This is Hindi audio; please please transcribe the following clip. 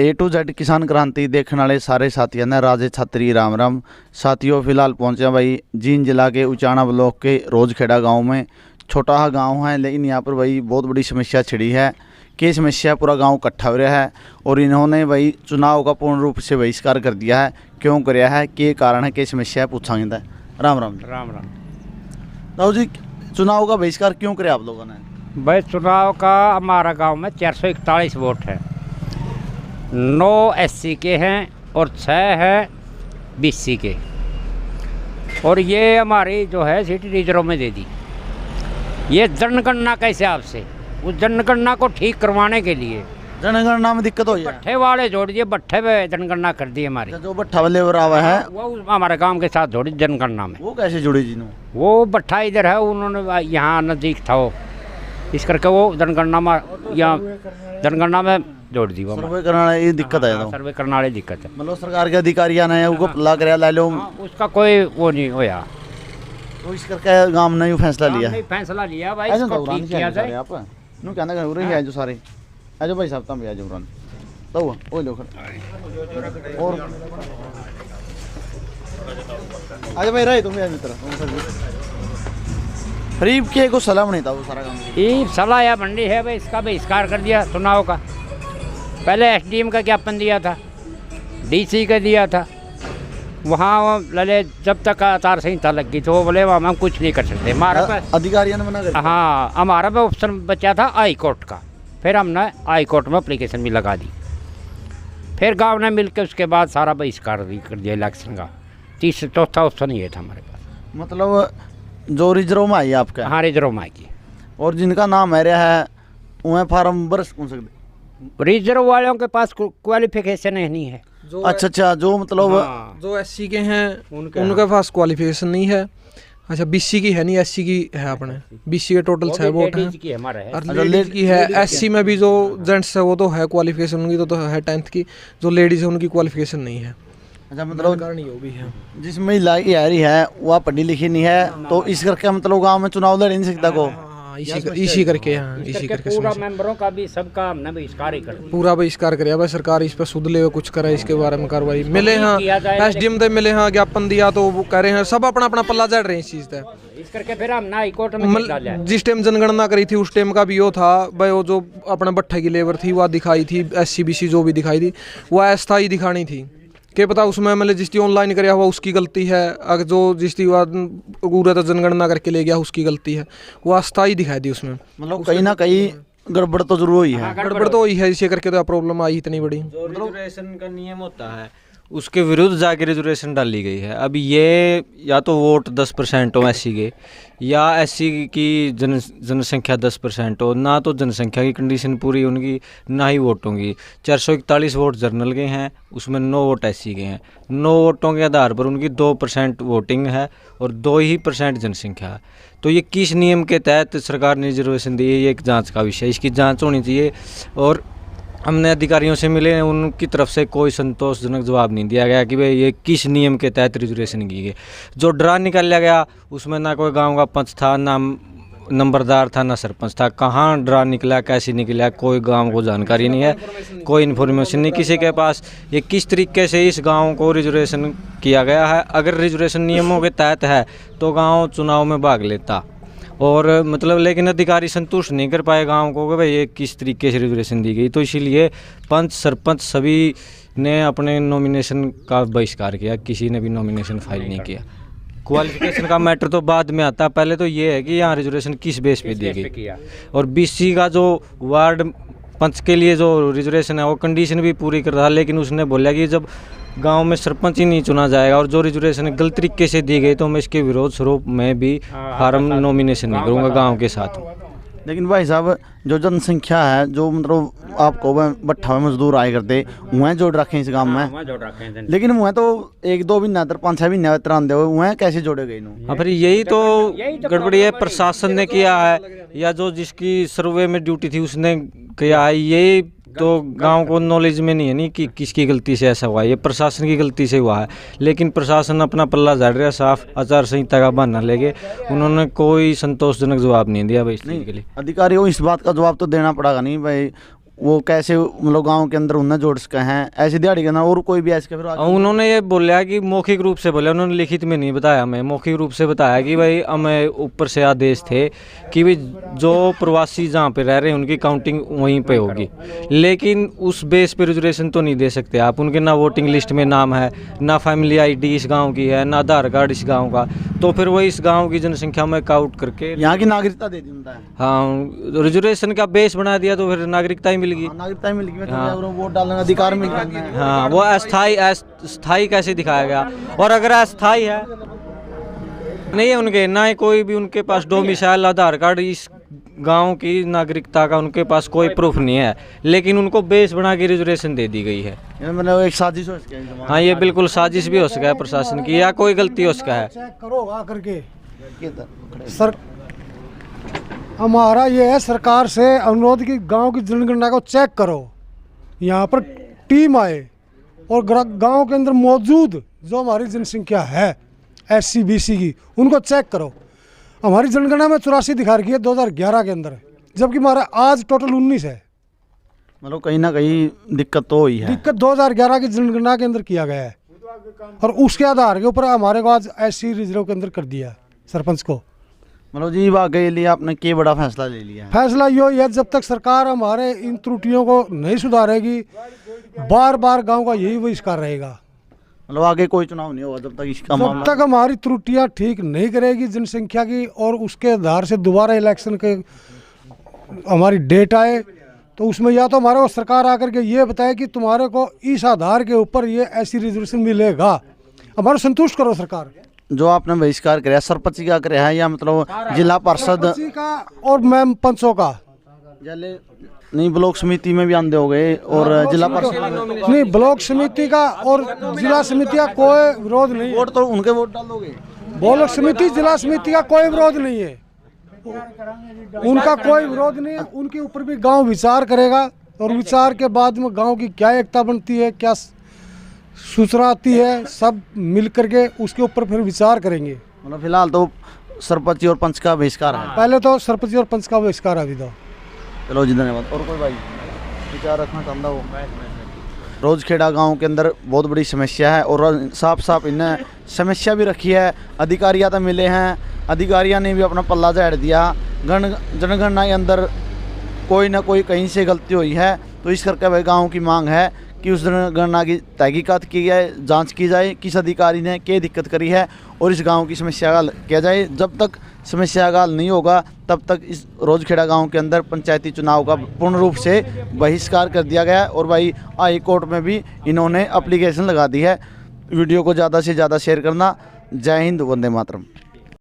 ए टू जेड किसान क्रांति देखने वाले सारे साथियों ने राजे छत्री राम राम। साथियों फिलहाल पहुंचे भाई जींद जिला के उचाना ब्लॉक के रोजखेड़ा गांव में। छोटा सा गांव है लेकिन यहाँ पर भाई बहुत बड़ी समस्या छिड़ी है कि समस्या पूरा गांव इकट्ठा हो रहा है और इन्होंने भाई चुनाव का पूर्ण रूप से बहिष्कार कर दिया है। क्यों कराया है, क्या कारण है, क्या समस्या है, पूछाएंगे। राम राम राम राम। राव जी, चुनाव का बहिष्कार क्यों करे आप लोगों ने? भाई चुनाव का हमारा गांव में 441 वोट है, 9 SC के हैं और 6 हैं BC के। और ये हमारी जो है सीट रिजर्व में दे दी। ये जनगणना के हिसाब से उस जनगणना को ठीक करवाने के लिए जनगणना में दिक्कत हो है। भट्ठे वाले जोड़ दिए, भट्ठे पे जनगणना कर दी हमारी। जो भट्ठा वाले हुआ है वो हमारे गांव के साथ जोड़ी जनगणना में। वो कैसे जुड़ी जी? वो भट्ठा इधर है, उन्होंने यहाँ नज़दीक था वो, इस करके वो जनगणना में यहाँ जनगणना में जोड़ दी। वो सर्वे करना ये दिक्कत है, सर्वे करने वाली दिक्कत है। मतलब सरकार के अधिकारी आना है वो लग रहा ला लो, उसका कोई वो नहीं होया। तो इस करके गांव ने फैसला लिया है। फैसला लिया भाई, इसको ठीक किया जाए। आप नु कहना कर रहे हैं जो सारे आजो भाई साहब तुम आजो रन तो ओ लो और आजो भाई रहे तुम आज मित्र गरीब के को सलाम नहीं था वो सारा काम। ये सलाह या मंडी है भाई, इसका बहिष्कार कर दिया चुनाव का। पहले SDM का ज्ञापन दिया था, DC का दिया था, वहाँ लले जब तक आचार संहिता लग गई तो वो बोले वहाँ हम कुछ नहीं कर सकते। हमारा पे अधिकारियों ने मना कर दिया। हाँ, हमारा पे ऑप्शन बचा था हाई कोर्ट का, फिर हमने हाई कोर्ट में एप्लीकेशन भी लगा दी। फिर गांव ने मिलकर उसके बाद सारा बहिष्कार भी कर दिया इलेक्शन का। चौथा ऑप्शन ये था हमारे पास। मतलब जो रिजर्व में आई आपका? हाँ, रिजर्व में आई। और जिनका नाम है रहा है वह फार्म बरस कौन सकते? रिजर्व वालों के पास क्वालिफिकेशन नहीं है। अच्छा, जो मतलब जो SC के हैं उनके पास क्वालिफिकेशन नहीं है। अच्छा, BC की है नहीं, SC की है अपने। BC के टोटल 6 वोट हैं और लेडीज की है। SC में भी जो जेंट्स है वो तो है क्वालिफिकेशन उनकी तो है 10th की। जो लेडीज है उनकी क्वालिफिकेशन नहीं है। अच्छा, मतलब वो भी है जिस महिला की आ रही है वह पढ़ी लिखी नहीं है तो इस करके मतलब गाँव में चुनाव लड़ नहीं सकता को। इसी करके पूरा मेंबरों का भी सबका हमने बहिष्कार ही कर दिया। पूरा बहिष्कार करे भाई। सरकार इस पर सुध ले कुछ करे, इसके बारे में कार्रवाई मिले। हाँ, SDM दे मिले, हाँ ज्ञापन दिया तो वो कह रहे हैं सब अपना अपना पल्ला चढ़ रहे हैं इस चीज से। इस करके फिर हम हाई कोर्ट में डाला। जिस टाइम जनगणना करी थी उस टाइम का भी वो था भाई, वो जो अपने भट्ठे की लेबर थी वह दिखाई थी, SC BC जो भी दिखाई थी वह अस्थायी दिखानी थी। क्या पता उसमें मतलब जिसकी ऑनलाइन कराया हुआ उसकी गलती है, अगर जो जिसकी पूरा तो जनगणना करके ले गया उसकी गलती है, वो अस्थायी दिखाई दी उसमें। मतलब कहीं ना कहीं गड़बड़ तो जरूर हुई है। गड़बड़ तो हुई है, इसी करके तो प्रॉब्लम आई इतनी बड़ी। जो रिजर्वेशन का नियम होता है उसके विरुद्ध जाके रिजर्वेशन डाली गई है। अब ये या तो वोट 10% हो SC के, या SC की जनसंख्या 10% हो, ना तो जनसंख्या की कंडीशन पूरी उनकी, ना ही वोटों की। 441 वोट जर्नल के हैं, उसमें 9 वोट SC के हैं। 9 वोटों के आधार पर उनकी 2% वोटिंग है और 2% जनसंख्या है। तो ये किस नियम के तहत सरकार ने रिजर्वेशन दी है, ये एक जाँच का विषय, इसकी जाँच होनी चाहिए। और हमने अधिकारियों से मिले, उनकी तरफ से कोई संतोषजनक जवाब नहीं दिया गया कि भाई ये किस नियम के तहत रिजर्वेशन की गई। जो ड्रा निकाला गया उसमें ना कोई गांव का पंच था, ना नंबरदार था, ना सरपंच था। कहाँ ड्रा निकला, कैसे निकला, कोई गांव को जानकारी नहीं है, कोई इन्फॉर्मेशन नहीं किसी के पास। ये किस तरीके से इस गाँव को रिजर्वेशन किया गया है। अगर रिजर्वेशन नियमों के तहत है तो गाँव चुनाव में भाग लेता और मतलब, लेकिन अधिकारी संतुष्ट नहीं कर पाए गांव को कि भाई ये किस तरीके से रिजर्वेशन दी गई। तो इसीलिए पंच सरपंच सभी ने अपने नॉमिनेशन का बहिष्कार किया, किसी ने भी नॉमिनेशन फाइल नहीं किया। क्वालिफिकेशन का मैटर तो बाद में आता, पहले तो ये है कि यहाँ रिजर्वेशन किस बेस पे दी गई। और BC का जो वार्ड पंच के लिए जो रिजर्वेशन है वो कंडीशन भी पूरी कर रहा, लेकिन उसने बोला कि जब गांव में सरपंच ही नहीं चुना जाएगा और जो रिजर्वेशन गलत तरीके से दी गई तो मैं इसके विरोध स्वरूप में भी फार्म नॉमिनेशन नहीं करूँगा गांव के साथ। लेकिन भाई साहब जो जनसंख्या है, जो मतलब आपको भट्ठा में मजदूर आए करते वह जोड़ रखे इस गांव में, लेकिन वह तो 1-2 महीना 5-6 महीने तरह वह कैसे जोड़े गए? हाँ, फिर यही तो गड़बड़ी है, प्रशासन ने किया है या जो जिसकी सर्वे में ड्यूटी थी उसने किया है। ये तो गांव को नॉलेज में नहीं है नहीं कि किसकी गलती से ऐसा हुआ है, ये प्रशासन की गलती से हुआ है। लेकिन प्रशासन अपना पल्ला झाड़ रहा है, साफ आचार संहिता का बहाना लेके उन्होंने कोई संतोषजनक जवाब नहीं दिया भाई इसके लिए। अधिकारियों को इस बात का जवाब तो देना पड़ेगा नहीं भाई, वो कैसे मतलब गांव के अंदर उन्हें जोड़ सके हैं ऐसी दिहाड़ी करना और कोई भी ऐसे फिर आगे? उन्होंने ये बोला कि मौखिक रूप से बोला, उन्होंने लिखित में नहीं बताया, हमें मौखिक रूप से बताया कि भाई हमें ऊपर से आदेश थे कि भाई जो प्रवासी जहाँ पे रह रहे हैं उनकी काउंटिंग वहीं पे होगी, लेकिन उस बेस पे रिजर्वेशन तो नहीं दे सकते आप। उनके ना वोटिंग लिस्ट में नाम है, ना फैमिली ID इस गाँव की है, ना आधार कार्ड इस गाँव का, तो फिर वही इस गाँव की जनसंख्या में काउंट करके यहाँ की नागरिकता दे दी उनका है। हाँ रिजर्वेशन का बेस बना दिया, तो फिर नागरिकता ही मिल गई। नागरिकता ही मिल गई, मतलब वोट डालने का अधिकार मिल गया। हाँ वो अस्थाई कैसे दिखाया गया, और अगर अस्थाई है नहीं है उनके, ना ही कोई भी उनके पास डोमिसाइल आधार कार्ड इस गांव की नागरिकता का उनके पास कोई प्रूफ नहीं है, लेकिन उनको बेस बना के रिजर्वेशन दे दी गई है। मतलब एक साजिश हो सके। हाँ ये बिल्कुल साजिश भी हो सका है प्रशासन की, या कोई गलती हो सका है। चेक करो आकर के सर, हमारा ये है सरकार से अनुरोध कि गांव की जनगणना को चेक करो, यहाँ पर टीम आए और गांव के अंदर मौजूद जो हमारी जनसंख्या है SC BC की उनको चेक करो। हमारी जनगणना में 84 दिखा रखी है 2011 के अंदर, जबकि हमारा आज टोटल 19 है। मतलब कहीं ना कहीं दिक्कत तो हुई है। दिक्कत 2011 की जनगणना के अंदर किया गया है और उसके आधार के ऊपर हमारे को आज SC रिजर्व के अंदर कर दिया सरपंच को। मतलब जी वाकई लिए आपने क्या बड़ा फैसला ले लिया है। फैसला यही है, जब तक सरकार हमारे इन त्रुटियों को नहीं सुधारेगी बार बार गांव का यही बहिष्कार रहेगा। मतलब आगे कोई चुनाव नहीं होगा जब तक इसका जब मामला तक हमारी त्रुटियां ठीक नहीं करेगी जनसंख्या की और उसके आधार से दोबारा इलेक्शन के हमारी डेट आए, तो उसमें या तो हमारे को सरकार आकर के ये बताए कि तुम्हारे को इस आधार के ऊपर ये ऐसी रिजर्वेशन मिलेगा, हमारे संतुष्ट करो सरकार। जो आपने बहिष्कार कराया सरपंच का कराया है या मतलब जिला परिषद सरपंची का और मैम पंचों का? नहीं, ब्लॉक समिति में भी आंदे हो गए और जिला परिषद नहीं, ब्लॉक समिति का और जिला समिति का कोई विरोध नहीं है। वोट तो उनके वोट डालोगे। ब्लॉक समिति जिला समिति का कोई विरोध नहीं है, उनका कोई विरोध नहीं है। उनके ऊपर भी गांव विचार करेगा और विचार के बाद में गांव की क्या एकता बनती है, क्या सूचना आती है, सब मिल करके उसके ऊपर फिर विचार करेंगे। मतलब फिलहाल तो सरपंच और पंच का बहिष्कार है। पहले तो सरपंच और पंच का बहिष्कार अभी दो। चलो जी धन्यवाद। और कोई भाई विचार रखना चाहता हो? रोजखेड़ा गांव के अंदर बहुत बड़ी समस्या है और साफ साफ इन्हें समस्या भी रखी है। अधिकारियाँ तो मिले हैं, अधिकारियों ने भी अपना पल्ला झाड़ दिया। जनगणना के अंदर कोई ना कोई कहीं से गलती हुई है, तो इस करके भाई गाँव की मांग है कि उस जनगणना की तहकीकात की जाए, जांच की जाए किस अधिकारी ने क्या दिक्कत करी है और इस गांव की समस्या का हल किया जाए। जब तक समस्या का हल नहीं होगा तब तक इस रोजखेड़ा गांव के अंदर पंचायती चुनाव का पूर्ण रूप से बहिष्कार कर दिया गया है और भाई हाई कोर्ट में भी इन्होंने एप्लीकेशन लगा दी है। वीडियो को ज़्यादा से ज़्यादा शेयर करना। जय हिंद, वंदे मातरम।